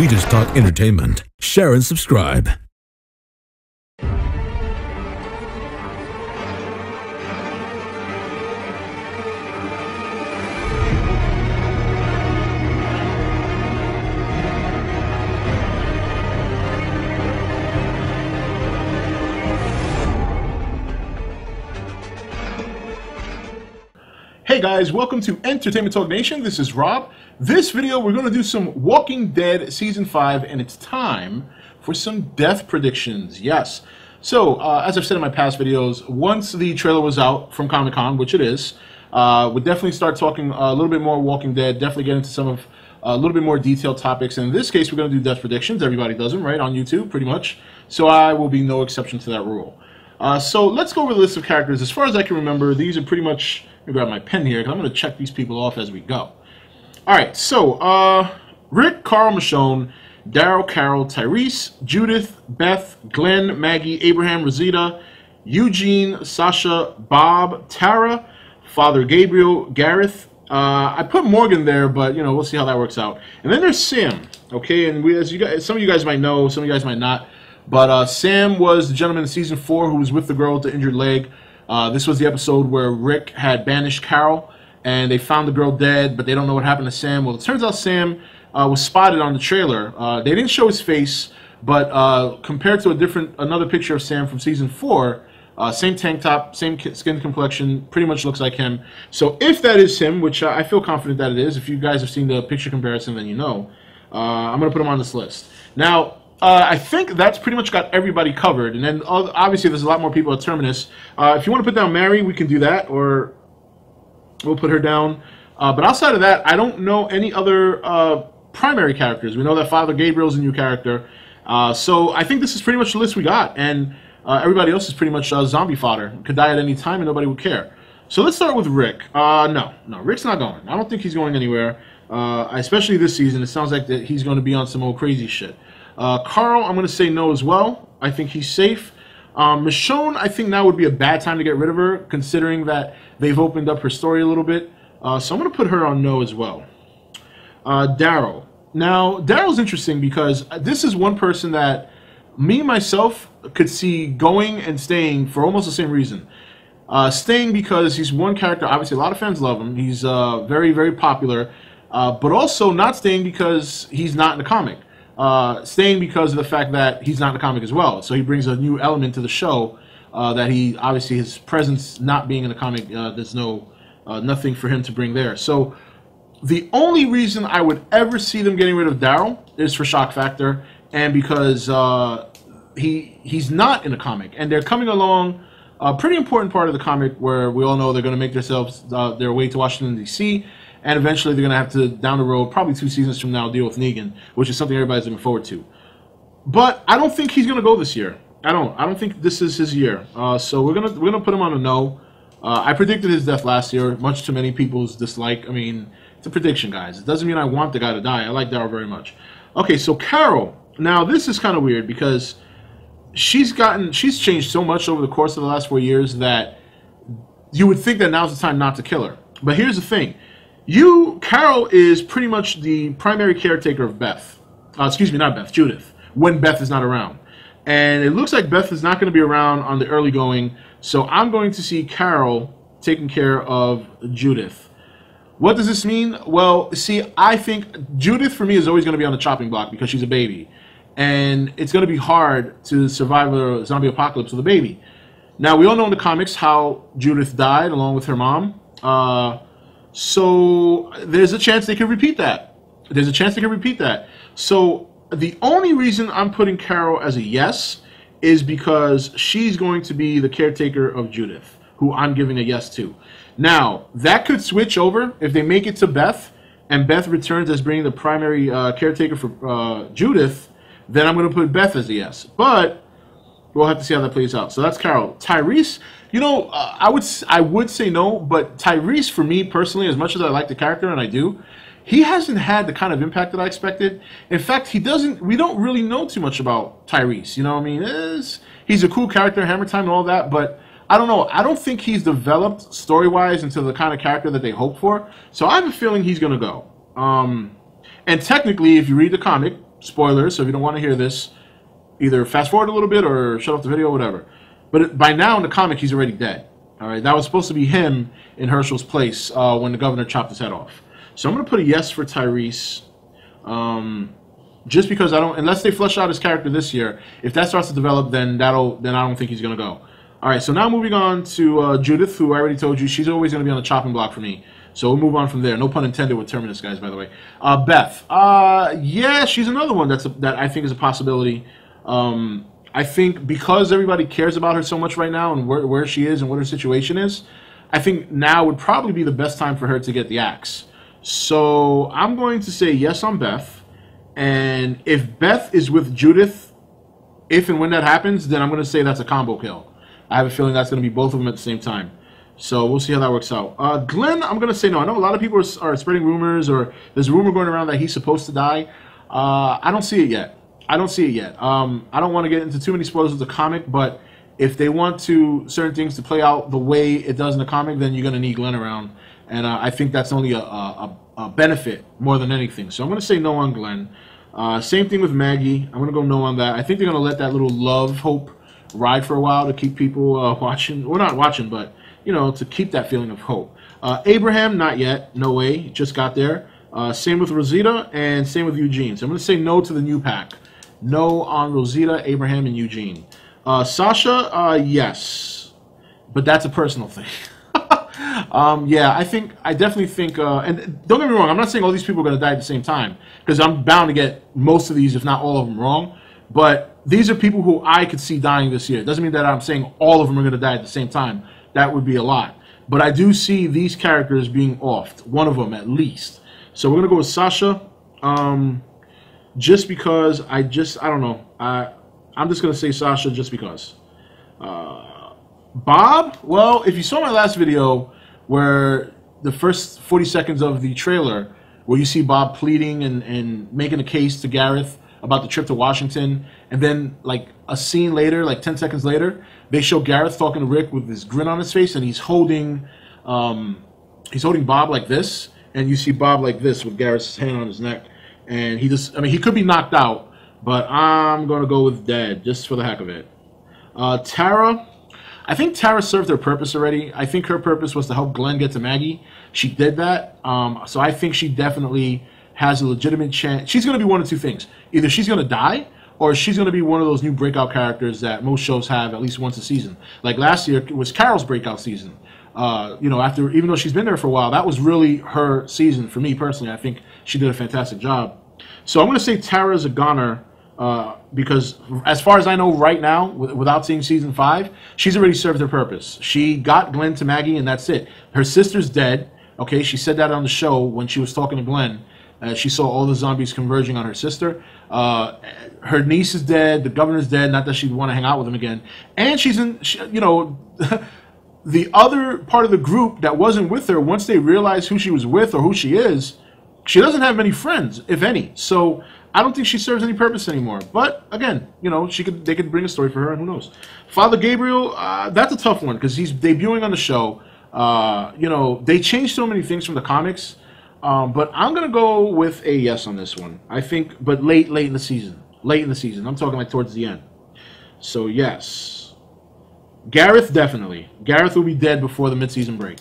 sweetest talk entertainment. Share and subscribe. Hey guys, welcome to Entertainment Talk Nation. This is Rob. This video, we're going to do some Walking Dead Season 5, and it's time for some death predictions. Yes. So, as I've said in my past videos, once the trailer was out from Comic-Con, which it is, we'll definitely start talking a little bit more Walking Dead, definitely get into some of a little bit more detailed topics. And in this case, we're going to do death predictions. Everybody does them, right, on YouTube, pretty much. So I will be no exception to that rule. So let's go over the list of characters. As far as I can remember, these are pretty much... Let me grab my pen here, because I'm going to check these people off as we go. Alright, so, Rick, Carl, Michonne, Daryl, Carol, Tyrese, Judith, Beth, Glenn, Maggie, Abraham, Rosita, Eugene, Sasha, Bob, Tara, Father Gabriel, Gareth. I put Morgan there, but, you know, we'll see how that works out. And then there's Sam, okay? And as you guys, some of you guys might know, some of you guys might not. But Sam was the gentleman in Season 4 who was with the girl with the injured leg. This was the episode where Rick had banished Carol, and they found the girl dead, but they don't know what happened to Sam. Well, it turns out Sam was spotted on the trailer. They didn't show his face, but compared to another picture of Sam from Season 4, same tank top, same skin complexion, pretty much looks like him. So if that is him, which I feel confident that it is, if you guys have seen the picture comparison, then you know, I'm going to put him on this list. Now, I think that's pretty much got everybody covered. And then, obviously, there's a lot more people at Terminus. If you want to put down Mary, we can do that, or we'll put her down. But outside of that, I don't know any other primary characters. We know that Father Gabriel's a new character. So I think this is pretty much the list we got. And everybody else is pretty much zombie fodder. Could die at any time and nobody would care. So let's start with Rick. No, Rick's not going. I don't think he's going anywhere. Especially this season. It sounds like that he's going to be on some old crazy shit. Carl, I'm going to say no as well. I think he's safe. Michonne, I think now would be a bad time to get rid of her, considering that they've opened up her story a little bit. So I'm going to put her on no as well. Daryl. Now, Daryl's interesting because this is one person that me, myself, could see going and staying for almost the same reason. Staying because he's one character, obviously a lot of fans love him. He's very, very popular. But also not staying because he's not in the comic. Staying because of the fact that he's not in the comic as well. So he brings a new element to the show that he, obviously his presence not being in the comic, there's nothing for him to bring there. So the only reason I would ever see them getting rid of Daryl is for shock factor and because he's not in the comic. And they're coming along a pretty important part of the comic where we all know they're going to make themselves their way to Washington, D.C., and eventually they're going to have to, down the road, probably 2 seasons from now, deal with Negan, which is something everybody's looking forward to. But I don't think he's going to go this year. I don't think this is his year. So we're gonna put him on a no. I predicted his death last year, much to many people's dislike. I mean, it's a prediction, guys. It doesn't mean I want the guy to die. I like Daryl very much. Okay, so Carol. Now this is kind of weird because she's changed so much over the course of the last 4 years that you would think that now's the time not to kill her. But here's the thing. Carol is pretty much the primary caretaker of Beth. Excuse me, not Beth, Judith, when Beth is not around. And it looks like Beth is not going to be around on the early going, so I'm going to see Carol taking care of Judith. What does this mean? Well, see, I think Judith, for me, is always going to be on the chopping block because she's a baby. And it's going to be hard to survive a zombie apocalypse with a baby. Now, we all know in the comics how Judith died along with her mom. So there's a chance they could repeat that. So the only reason I'm putting Carol as a yes is because she's going to be the caretaker of Judith, who I'm giving a yes to. Now, that could switch over if they make it to Beth, and Beth returns as being the primary caretaker for Judith, then I'm going to put Beth as a yes. But we'll have to see how that plays out. So that's Carol. Tyrese, you know, I would say no, but Tyrese, for me personally, as much as I like the character, and I do, he hasn't had the kind of impact that I expected. In fact, we don't really know too much about Tyrese. You know what I mean? He's a cool character, Hammer Time and all that, but I don't know. I don't think he's developed story-wise into the kind of character that they hope for. So I have a feeling he's going to go. And technically, if you read the comic, spoilers, so if you don't want to hear this, either fast forward a little bit or shut off the video, whatever. But by now in the comic, he's already dead. All right, that was supposed to be him in Herschel's place when the governor chopped his head off. So I'm going to put a yes for Tyrese, just because I don't, unless they flesh out his character this year. If that starts to develop, then I don't think he's going to go. All right, so now moving on to Judith, who I already told you she's always going to be on the chopping block for me. So we'll move on from there. No pun intended with Terminus, guys, by the way. Beth, yeah, she's another one that I think is a possibility. I think because everybody cares about her so much right now and where she is and what her situation is, I think now would probably be the best time for her to get the axe. So I'm going to say yes on Beth. And if Beth is with Judith, if and when that happens, then I'm going to say that's a combo kill. I have a feeling that's going to be both of them at the same time. So we'll see how that works out. Glenn, I'm going to say no. I know a lot of people are spreading rumors, or there's a rumor going around that he's supposed to die. I don't see it yet. I don't see it yet. I don't want to get into too many spoilers of the comic, but if they want certain things to play out the way it does in the comic, then you're going to need Glenn around. And I think that's only a benefit more than anything. So I'm going to say no on Glenn. Same thing with Maggie. I'm going to go no on that. I think they're going to let that little love, hope ride for a while to keep people watching. Well, not watching, but, you know, to keep that feeling of hope. Abraham, not yet. No way. Just got there. Same with Rosita and same with Eugene. So I'm going to say no to the new pack. No on Rosita, Abraham, and Eugene. Sasha, yes. But that's a personal thing. Yeah, I definitely think, and don't get me wrong, I'm not saying all these people are going to die at the same time, because I'm bound to get most of these, if not all of them, wrong. But these are people who I could see dying this year. It doesn't mean that I'm saying all of them are going to die at the same time. That would be a lot. But I do see these characters being offed, one of them at least. So we're going to go with Sasha, just because I don't know. I'm just going to say Sasha just because. Bob, well, if you saw my last video where the first 40 seconds of the trailer, where you see Bob pleading and making a case to Gareth about the trip to Washington, and then like a scene later, like 10 seconds later, they show Gareth talking to Rick with this grin on his face, and he's holding Bob like this, and you see Bob like this with Gareth's hand on his neck, and he could be knocked out, but I'm going to go with dead just for the heck of it. Tara, I think Tara served her purpose already. I think her purpose was to help Glenn get to Maggie. She did that. So I think she definitely has a legitimate chance. She's going to be one of two things. Either she's going to die, or she's going to be one of those new breakout characters that most shows have at least once a season. Like last year, it was Carol's breakout season. Even though she's been there for a while, that was really her season for me personally. I think she did a fantastic job. So I'm going to say Tara's a goner. Because as far as I know right now, without seeing season 5, she's already served her purpose. She got Glenn to Maggie, and that's it. Her sister's dead. Okay, she said that on the show when she was talking to Glenn. She saw all the zombies converging on her sister. Her niece is dead. The governor's dead. Not that she'd want to hang out with him again. And the other part of the group that wasn't with her, once they realized who she was with or who she is, she doesn't have many friends, if any. So I don't think she serves any purpose anymore. But again, they could bring a story for her, and who knows? Father Gabriel, that's a tough one because he's debuting on the show. They changed so many things from the comics, but I'm gonna go with a yes on this one. I think, but late in the season. Late in the season. I'm talking like towards the end. So yes, Gareth definitely. Gareth will be dead before the mid-season break.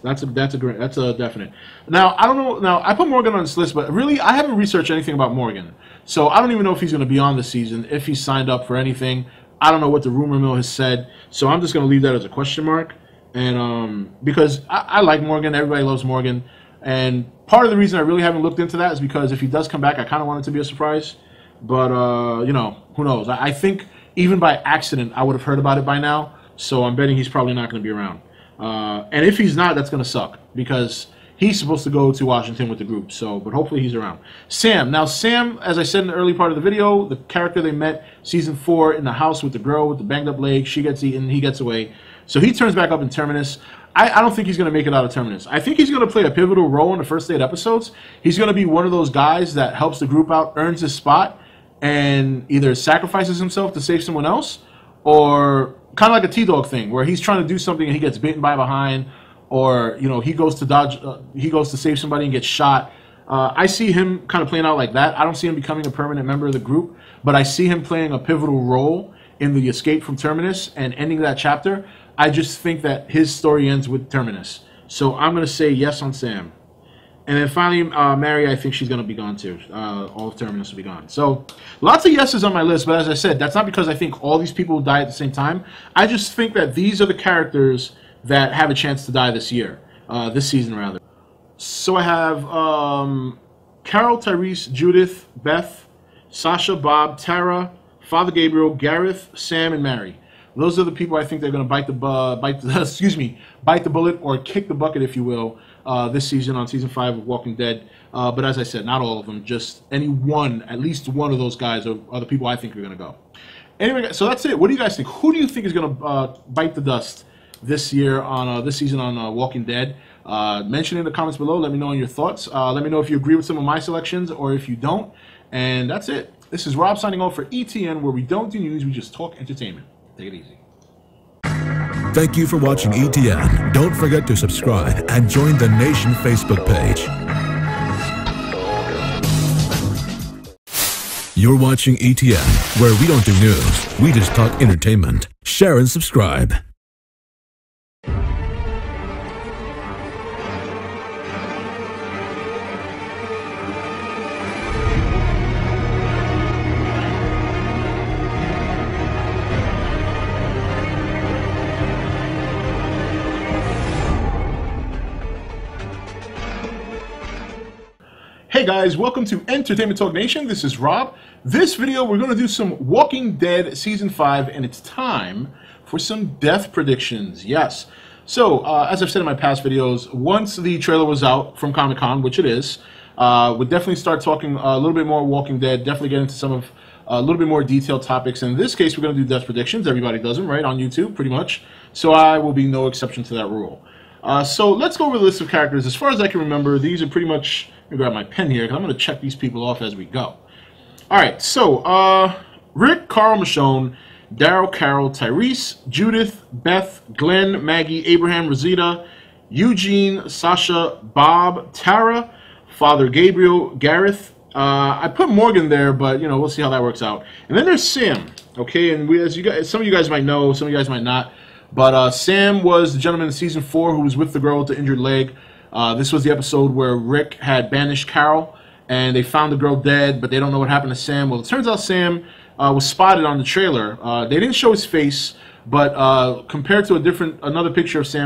That's a definite. Now, I don't know. Now, I put Morgan on this list, but really, I haven't researched anything about Morgan. So I don't even know if he's going to be on this season, if he's signed up for anything. I don't know what the rumor mill has said. So I'm just going to leave that as a question mark. And because I like Morgan. Everybody loves Morgan. And part of the reason I really haven't looked into that is because if he does come back, I kind of want it to be a surprise. But, who knows? I think even by accident, I would have heard about it by now. So I'm betting he's probably not going to be around. And if he's not, that's going to suck because he's supposed to go to Washington with the group. So, but hopefully he's around. Sam. Now, Sam, as I said in the early part of the video, the character they met season 4 in the house with the girl with the banged up leg, she gets eaten, he gets away. So he turns back up in Terminus. I don't think he's going to make it out of Terminus. I think he's going to play a pivotal role in the first 8 episodes. He's going to be one of those guys that helps the group out, earns his spot, and either sacrifices himself to save someone else, or kind of like a T-Dog thing, where he's trying to do something and he gets bitten by behind, or he goes to save somebody and gets shot. I see him kind of playing out like that. I don't see him becoming a permanent member of the group, but I see him playing a pivotal role in the escape from Terminus and ending that chapter. I just think that his story ends with Terminus. So I'm going to say yes on Sam. And then finally, Mary, I think she's going to be gone too. All of Terminus will be gone. So lots of yeses on my list, but as I said, that's not because I think all these people will die at the same time. I just think that these are the characters that have a chance to die this year, this season rather. So I have Carol, Tyrese, Judith, Beth, Sasha, Bob, Tara, Father Gabriel, Gareth, Sam, and Mary. Those are the people I think they're going to bite the bullet or kick the bucket, if you will, this season on season 5 of Walking Dead. But as I said, not all of them. Just any one, at least one of those guys are the people I think are going to go. Anyway, so that's it. What do you guys think? Who do you think is going to bite the dust this year on this season on Walking Dead? Mention in the comments below. Let me know your thoughts. Let me know if you agree with some of my selections or if you don't. And that's it. This is Rob signing off for ETN, where we don't do news, we just talk entertainment. Take it easy. Thank you for watching ETN. Don't forget to subscribe and join the Nation Facebook page. You're watching ETN, where we don't do news, we just talk entertainment. Share and subscribe. Hey guys, welcome to Entertainment Talk Nation. This is Rob. This video, we're going to do some Walking Dead Season 5, and it's time for some death predictions. Yes. So, as I've said in my past videos, once the trailer was out from Comic-Con, which it is, we'll definitely start talking a little bit more Walking Dead, definitely get into some of a little bit more detailed topics. And in this case, we're going to do death predictions. Everybody does them, right, on YouTube, pretty much. So I will be no exception to that rule. So let's go over the list of characters. As far as I can remember, these are pretty much... Let me grab my pen here, because I'm going to check these people off as we go. Alright, so, Rick, Carl, Michonne, Daryl, Carol, Tyrese, Judith, Beth, Glenn, Maggie, Abraham, Rosita, Eugene, Sasha, Bob, Tara, Father Gabriel, Gareth. I put Morgan there, but, you know, we'll see how that works out. And then there's Sam, okay? And as you guys, some of you guys might know, some of you guys might not. But Sam was the gentleman in Season 4 who was with the girl with the injured leg. This was the episode where Rick had banished Carol, and they found the girl dead, but they don't know what happened to Sam. Well, it turns out Sam was spotted on the trailer. They didn't show his face, but compared to another picture of Sam